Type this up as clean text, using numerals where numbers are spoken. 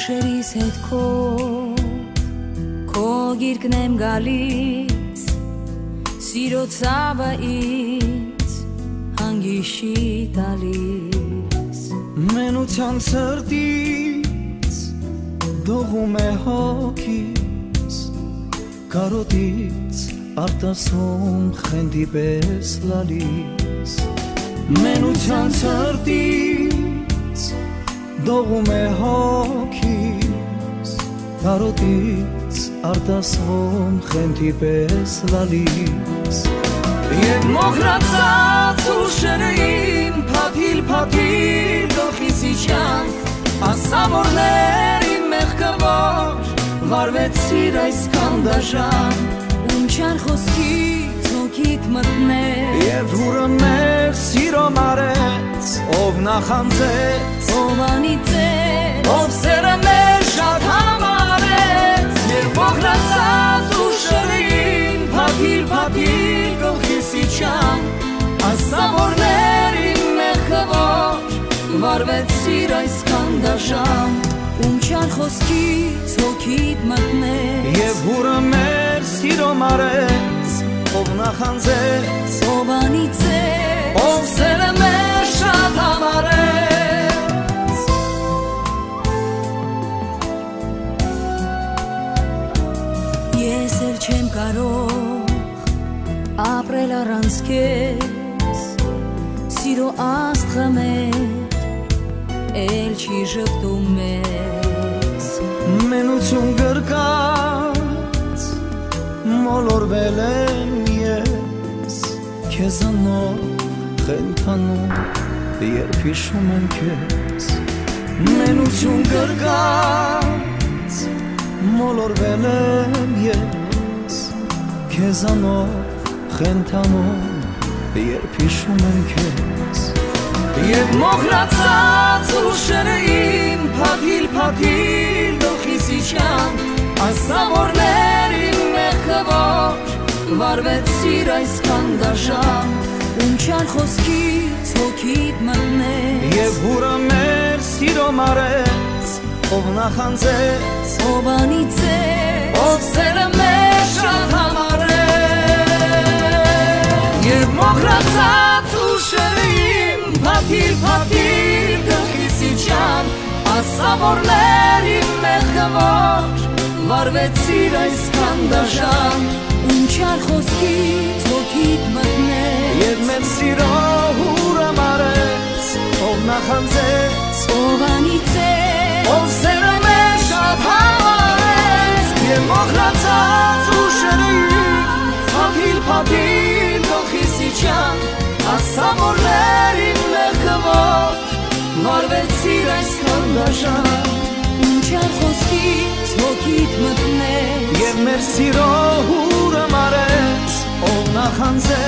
Ուշերիս հետ քո գիրկն եմ գալիս, սիրո ցավը ինձ հանգիշի տալիս, մենության սրտից դողում է հոգիս, կարոտից արտասում խնդի պես լալիս, մենության սրտից դողում է հոգիս, կարոտից արտասում խնդի պես լալիս, և մոխրացած ուշերը իմ փաթիլ գլխիս իջան, ասավորներ իմ մեղքավոր վարվեցիր այսքան դաժան, Ունչան խոսքից հոգիդ մտներ, և հուրը մեր սիրո մարեց, ով նախանձեց, ով անիծեց, ով սերը մեր շատ համարեց, և մոխրացած ուշերը իմ փաթիլ գլխիս իջան, ասավորներ իմ մեղքավոր վարվեցիր այսքան դաժան, Ունչան խոսքից հոգիդ մտներ, և հուրը մեր սիրո մարեց, ով նախանձեց, ով անիծեց, ով սերը մեր շատ համարեց, Ես էլ չեմ կարող ապրել առանց քեզ, Սիրո աստղը մեր էլ չի ժպտում մեզ, մենություն գրկած մոլորվել եմ ես, քեզանով խենթանում երբ հիշում եմ քեզ, մենություն գրկած մոլորվել եմ ես, քեզանով խենթանում երբ հիշում եմ քեզ, և մոխրացած ուշերը իմ փաթիլ գլխիս իջան, ասավորներ իմ մեղքավոր վարվեցիր այսքան դաժան, Ունչան խոսքից հոգիդ մտներ, և հուրը մեր սիրո մարեց, ով նախանձեց, ով անիծեց, ով սերը մեր շատ համարեց, և մոխրացած ուշերը իմ փաթիլ գլխիս իջան, ասավորներ իմ մեղքավոր վարվեցիր այսքան դաժան, Ունչան խոսքից հոգիդ մտներ, և մեր սիրո հուրը մարեց, ով նախանձեց, ով անիծեց, ով սերը մեր շատ համարեց, և մոխրացած ուշերը իմ փաթիլ գլխիս իջան, ասավորներ իմ մեղքավոր վարվեցիր այսքան դաժան, Ունչան խոսքից հոգիդ մտներ, և մեր սիրո հուրը մարեց, ով նախանձեց,